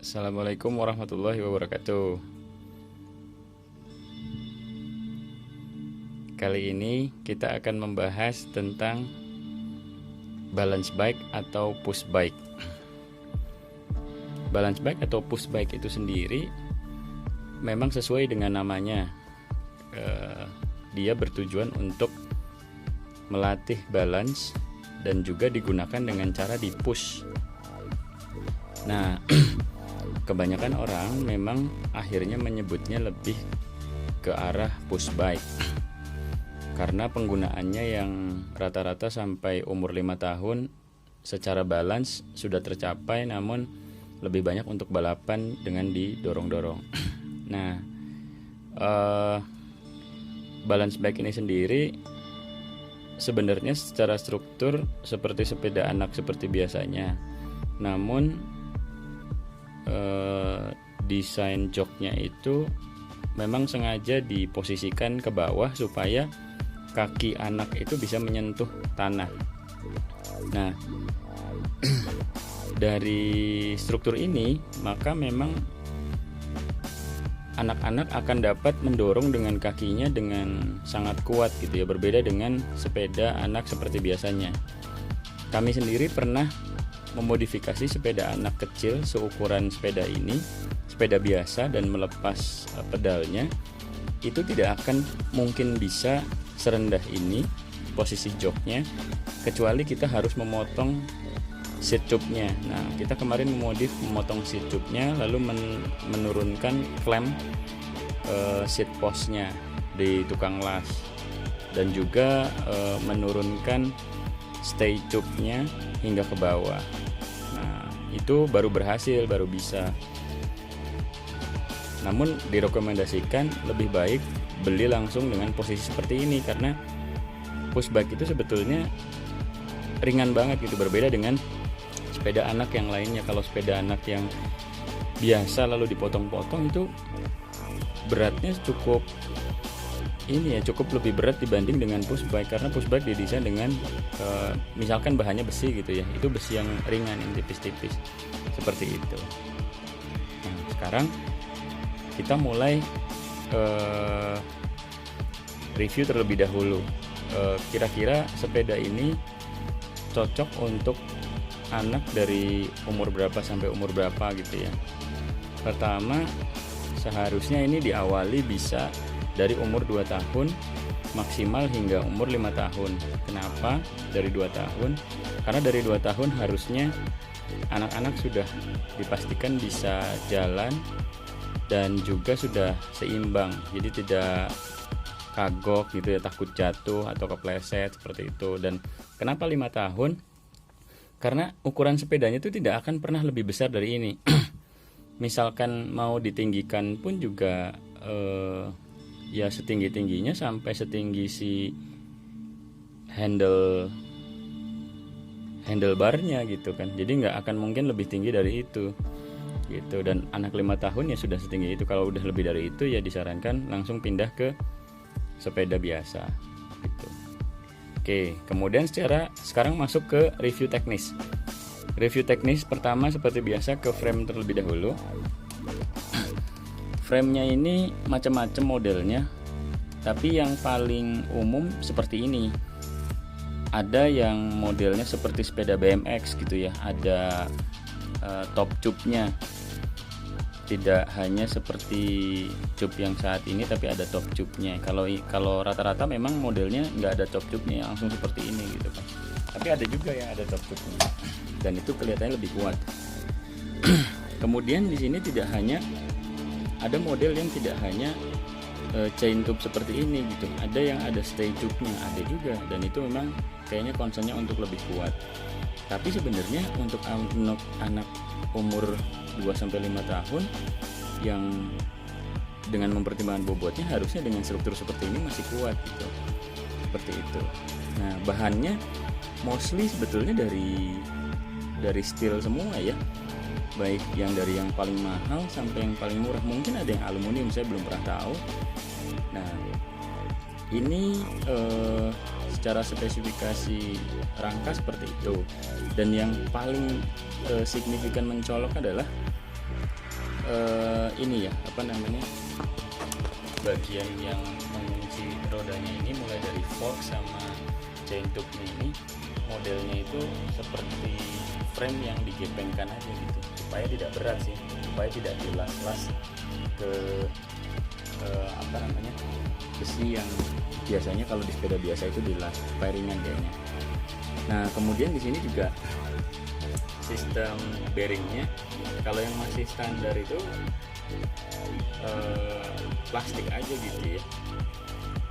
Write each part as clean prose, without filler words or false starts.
Assalamualaikum warahmatullahi wabarakatuh. Kali ini kita akan membahas tentang balance bike atau push bike. Balance bike atau push bike itu sendiri memang sesuai dengan namanya. Dia bertujuan untuk melatih balance dan juga digunakan dengan cara di push. Nah, kebanyakan orang memang akhirnya menyebutnya lebih ke arah push bike karena penggunaannya yang rata-rata sampai umur 5 tahun secara balance sudah tercapai, namun lebih banyak untuk balapan dengan didorong-dorong. Nah, balance bike ini sendiri sebenarnya secara struktur seperti sepeda anak seperti biasanya, namun desain joknya itu memang sengaja diposisikan ke bawah supaya kaki anak itu bisa menyentuh tanah. Nah, dari struktur ini maka memang anak-anak akan dapat mendorong dengan kakinya dengan sangat kuat gitu ya, berbeda dengan sepeda anak seperti biasanya. Kami sendiri pernah memodifikasi sepeda anak kecil seukuran sepeda ini, sepeda biasa, dan melepas pedalnya. Itu tidak akan mungkin bisa serendah ini posisi joknya, kecuali kita harus memotong seat tube-nya. Nah, kita kemarin memotong seat tube-nya, lalu menurunkan klem seat post-nya di tukang las, dan juga menurunkan stay tube-nya hingga ke bawah. Nah, itu baru berhasil, baru bisa. Namun direkomendasikan lebih baik beli langsung dengan posisi seperti ini, karena push bike itu sebetulnya ringan banget gitu, berbeda dengan sepeda anak yang lainnya. Kalau sepeda anak yang biasa lalu dipotong-potong itu beratnya cukup lebih berat dibanding dengan push bike, karena push bike didesain dengan misalkan bahannya besi gitu ya, itu besi yang ringan, yang tipis-tipis seperti itu. Nah, sekarang kita mulai review terlebih dahulu. Kira-kira sepeda ini cocok untuk anak dari umur berapa sampai umur berapa gitu ya. Pertama, seharusnya ini diawali bisa dari umur 2 tahun maksimal hingga umur 5 tahun. Kenapa dari 2 tahun? Karena dari 2 tahun harusnya anak-anak sudah dipastikan bisa jalan dan juga sudah seimbang, jadi tidak kagok gitu ya, takut jatuh atau kepleset seperti itu. Dan kenapa 5 tahun? Karena ukuran sepedanya itu tidak akan pernah lebih besar dari ini. Misalkan mau ditinggikan pun juga ya setinggi-tingginya sampai setinggi si handlebarnya gitu kan. Jadi nggak akan mungkin lebih tinggi dari itu gitu. Dan anak 5 tahun ya sudah setinggi itu. Kalau udah lebih dari itu ya disarankan langsung pindah ke sepeda biasa gitu. Oke, kemudian sekarang masuk ke review teknis. Review teknis pertama seperti biasa ke frame terlebih dahulu. Frame-nya ini macam-macam modelnya, tapi yang paling umum seperti ini. Ada yang modelnya seperti sepeda BMX gitu ya, ada top tube-nya. Tidak hanya seperti tube yang saat ini, tapi ada top tube-nya. Kalau rata-rata memang modelnya nggak ada top tube-nya, langsung seperti ini gitu kan. Tapi ada juga yang ada top tube-nya, dan itu kelihatannya lebih kuat. Kemudian di sini tidak hanya ada model yang tidak hanya chain tube seperti ini gitu, ada yang ada stay tube-nya, ada juga, dan itu memang kayaknya concernnya untuk lebih kuat. Tapi sebenarnya untuk anak umur 2-5 tahun yang dengan mempertimbangkan bobotnya, harusnya dengan struktur seperti ini masih kuat gitu, seperti itu. Nah, bahannya mostly sebetulnya dari steel semua ya, baik yang dari yang paling mahal sampai yang paling murah. Mungkin ada yang aluminium, saya belum pernah tahu. Nah, ini secara spesifikasi rangka seperti itu. Dan yang paling signifikan mencolok adalah ini ya, apa namanya, bagian yang mengunci rodanya ini mulai dari fork sama chain tube-nya ini modelnya itu seperti frame yang digepengkan aja gitu, supaya tidak berat sih, supaya tidak dilas-las ke apa namanya, besi yang biasanya kalau di sepeda biasa itu dilas, supaya ringan kayaknya. Nah kemudian di sini juga sistem bearingnya, kalau yang masih standar itu plastik aja gitu ya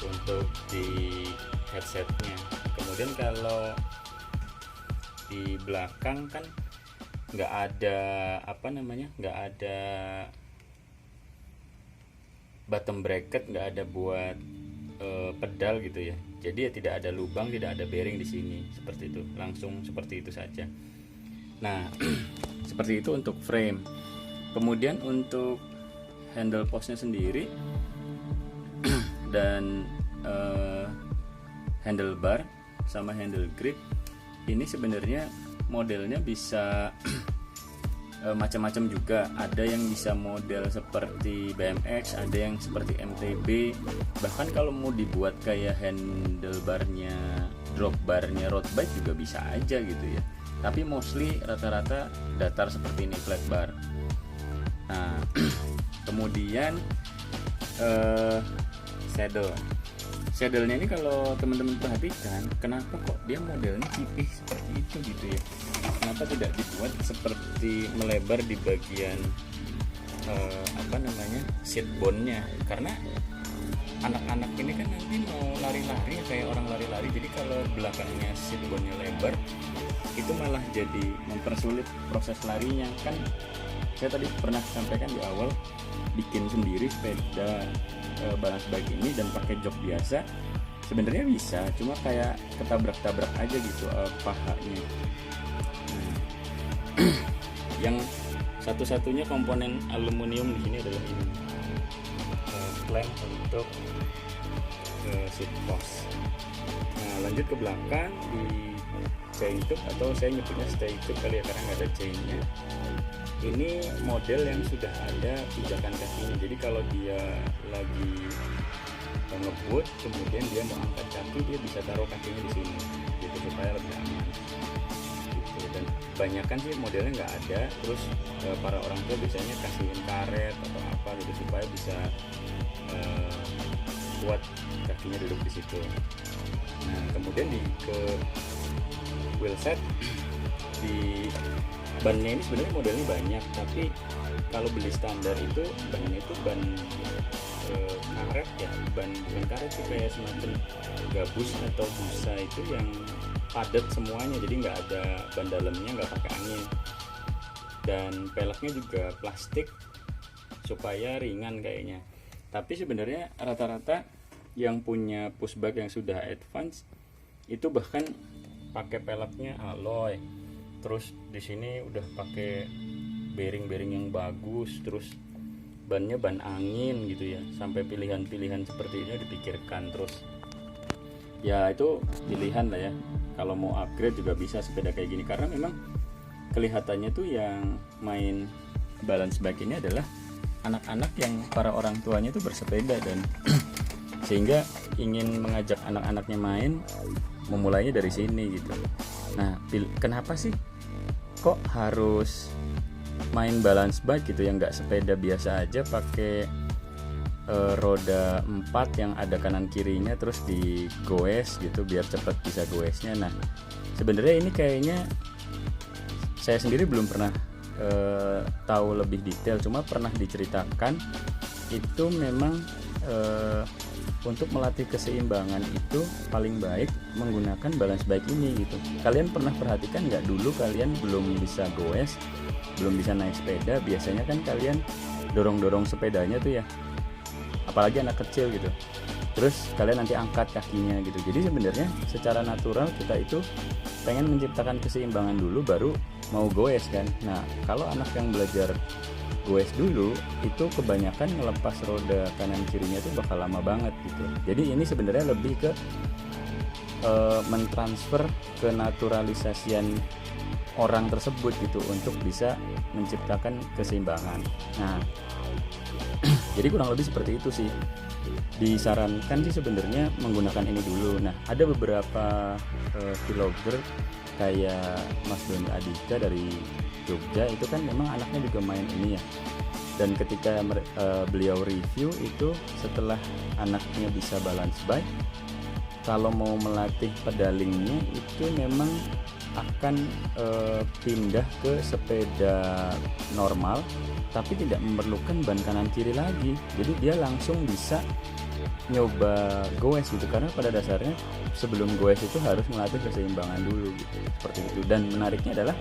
untuk di headsetnya. Kemudian kalau di belakang kan nggak ada apa namanya, nggak ada bottom bracket, nggak ada buat pedal gitu ya. Jadi ya tidak ada lubang, tidak ada bearing di sini, seperti itu, langsung seperti itu saja. Nah seperti itu untuk frame. Kemudian untuk handle postnya sendiri dan handlebar sama handle grip ini sebenarnya modelnya bisa macam-macam juga. Ada yang bisa model seperti BMX, ada yang seperti MTB. Bahkan kalau mau dibuat kayak handlebarnya, drop barnya road bike juga bisa aja gitu ya. Tapi mostly rata-rata datar seperti ini, flat bar. Nah kemudian saddle-nya ini kalau teman-teman perhatikan, kenapa kok dia modelnya tipis seperti itu gitu ya? Kenapa tidak dibuat seperti melebar di bagian apa namanya, seat bone-nya? Karena anak-anak ini kan nanti mau lari-lari kayak orang lari-lari, jadi kalau belakangnya seat bone-nya lebar itu malah jadi mempersulit proses larinya. Kan saya tadi pernah sampaikan di awal, bikin sendiri sepeda balance bike ini dan pakai jok biasa sebenarnya bisa, cuma kayak ketabrak-tabrak aja gitu pahanya. Yang satu-satunya komponen aluminium di sini adalah ini, clamp untuk seat post. Nah lanjut ke belakang di chain tube, atau saya nyebutnya stay tube kali ya karena nggak ada chainnya. Ini model yang sudah ada pijakan kakinya, jadi kalau dia lagi ngebut kemudian dia mau angkat kaki, dia bisa taruh kakinya di sini gitu supaya lebih aman gitu. Dan kebanyakan sih modelnya nggak ada. Terus para orang tua biasanya kasihin karet atau apa gitu supaya bisa kuat kakinya duduk di situ. Nah kemudian ke wheel set, di bannya ini sebenarnya modelnya banyak, tapi kalau beli standar itu bannya itu ban karet ya, ban bukan karet sih, kayak semacam gabus atau busa itu yang padat semuanya, jadi nggak ada ban dalamnya, nggak pakai angin. Dan peleknya juga plastik supaya ringan kayaknya. Tapi sebenarnya rata-rata yang punya pushback yang sudah advance itu bahkan pakai peleknya alloy. Terus di sini udah pakai bearing-bearing yang bagus, terus bannya ban angin gitu ya. Sampai pilihan-pilihan seperti ini dipikirkan. Terus ya itu pilihan lah ya. Kalau mau upgrade juga bisa sepeda kayak gini, karena memang kelihatannya tuh yang main balance bike ini adalah anak-anak yang para orang tuanya tuh bersepeda, dan sehingga ingin mengajak anak-anaknya main, memulainya dari sini gitu. Nah kenapa sih kok harus main balance bike gitu, yang nggak sepeda biasa aja pakai roda 4 yang ada kanan kirinya terus digoes gitu biar cepat bisa goesnya. Nah sebenarnya ini kayaknya saya sendiri belum pernah tahu lebih detail, cuma pernah diceritakan itu memang untuk melatih keseimbangan itu paling baik menggunakan balance bike ini gitu. Kalian pernah perhatikan nggak, dulu kalian belum bisa goes, belum bisa naik sepeda, biasanya kan kalian dorong-dorong sepedanya tuh ya, apalagi anak kecil gitu, terus kalian nanti angkat kakinya gitu. Jadi sebenarnya secara natural kita itu pengen menciptakan keseimbangan dulu baru mau goes kan. Nah kalau anak yang belajar goes dulu itu kebanyakan ngelepas roda kanan kirinya itu bakal lama banget gitu. Jadi ini sebenarnya lebih ke mentransfer kenaturalisasian orang tersebut gitu untuk bisa menciptakan keseimbangan. Nah, jadi kurang lebih seperti itu sih. Disarankan sih sebenarnya menggunakan ini dulu. Nah, ada beberapa vlogger kayak Mas Doni Adika dari Jogja, itu kan memang anaknya juga main ini ya. Dan ketika beliau review itu setelah anaknya bisa balance bike, kalau mau melatih pedalingnya itu memang akan pindah ke sepeda normal, tapi tidak memerlukan ban kanan kiri lagi. Jadi dia langsung bisa nyoba goes gitu, karena pada dasarnya sebelum goes itu harus melatih keseimbangan dulu gitu, seperti itu. Dan menariknya adalah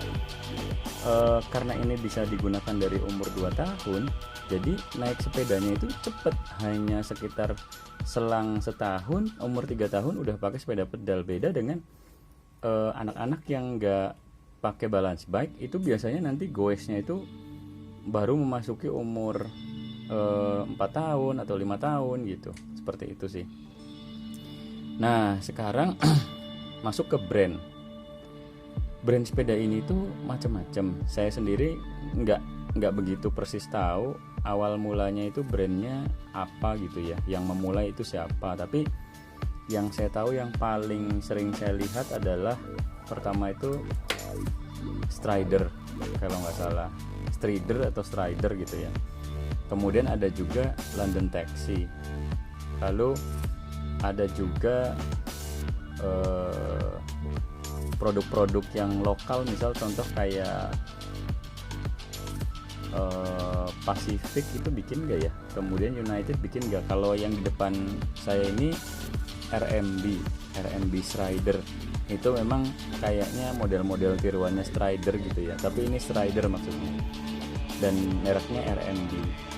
karena ini bisa digunakan dari umur 2 tahun, jadi naik sepedanya itu cepet, hanya sekitar selang setahun, umur 3 tahun udah pakai sepeda pedal. Beda dengan anak-anak yang nggak pakai balance bike, itu biasanya nanti goesnya itu baru memasuki umur 4 tahun atau 5 tahun gitu, seperti itu sih. Nah sekarang masuk ke brand sepeda ini tuh macam-macam. Saya sendiri nggak begitu persis tahu awal mulanya itu brandnya apa gitu ya, yang memulai itu siapa. Tapi yang saya tahu yang paling sering saya lihat adalah pertama itu Strider, kalau nggak salah Strider atau Strider gitu ya. Kemudian ada juga London Taxi, lalu ada juga produk-produk yang lokal, misal contoh kayak Pacific itu bikin gak ya, kemudian United bikin gak. Kalau yang di depan saya ini RMB Strider, itu memang kayaknya model-model tiruannya Strider gitu ya, tapi ini Strider maksudnya, dan mereknya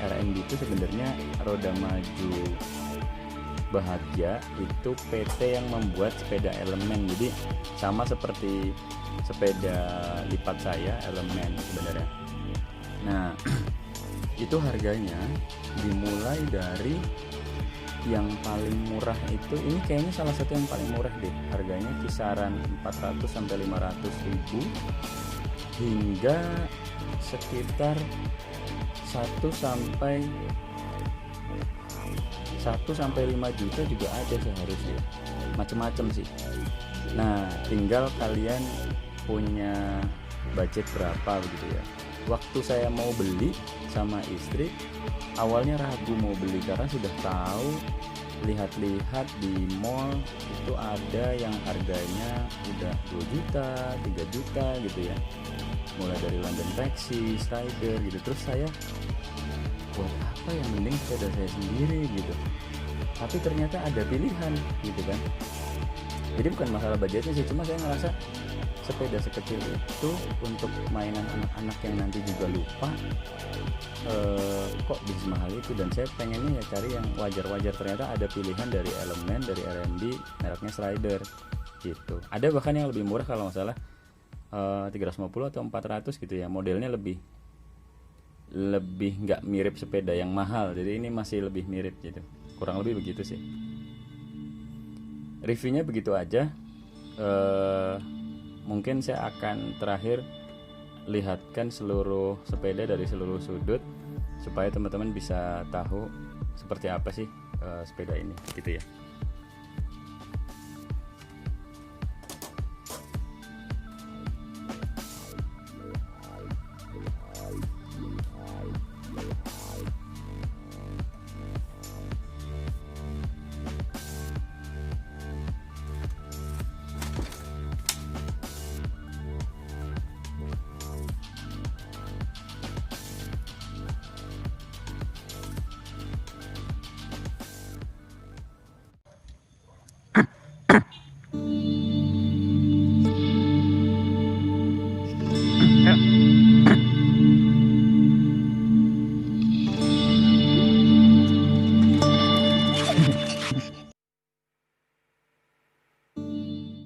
RMB itu sebenarnya Roda Maju Bahagia, itu PT yang membuat sepeda Elemen. Jadi sama seperti sepeda lipat saya Elemen sebenarnya. Nah itu harganya dimulai dari yang paling murah itu, ini kayaknya salah satu yang paling murah deh, harganya kisaran 400 sampai 500 ribu hingga sekitar 1 sampai 5 juta juga ada seharusnya, macam-macam sih. Nah tinggal kalian punya budget berapa begitu ya. Waktu saya mau beli sama istri, awalnya ragu mau beli karena sudah tahu, lihat-lihat di mall itu ada yang harganya udah 2 juta, 3 juta gitu ya, mulai dari London Taxi, Strider gitu. Terus saya, buat apa yang, mending sepeda saya sendiri gitu. Tapi ternyata ada pilihan gitu kan. Jadi bukan masalah budgetnya sih, cuma saya ngerasa sepeda sekecil itu untuk mainan anak-anak yang nanti juga lupa, kok bisa mahal itu. Dan saya pengennya ya cari yang wajar-wajar. Ternyata ada pilihan dari Elemen, dari RMB, mereknya Strider gitu. Ada bahkan yang lebih murah, kalau nggak salah 350 atau 400 gitu ya, modelnya lebih nggak mirip sepeda yang mahal, jadi ini masih lebih mirip gitu, kurang lebih begitu sih. Reviewnya begitu aja. Mungkin saya akan terakhir lihatkan seluruh sepeda dari seluruh sudut supaya teman-teman bisa tahu seperti apa sih sepeda ini gitu ya.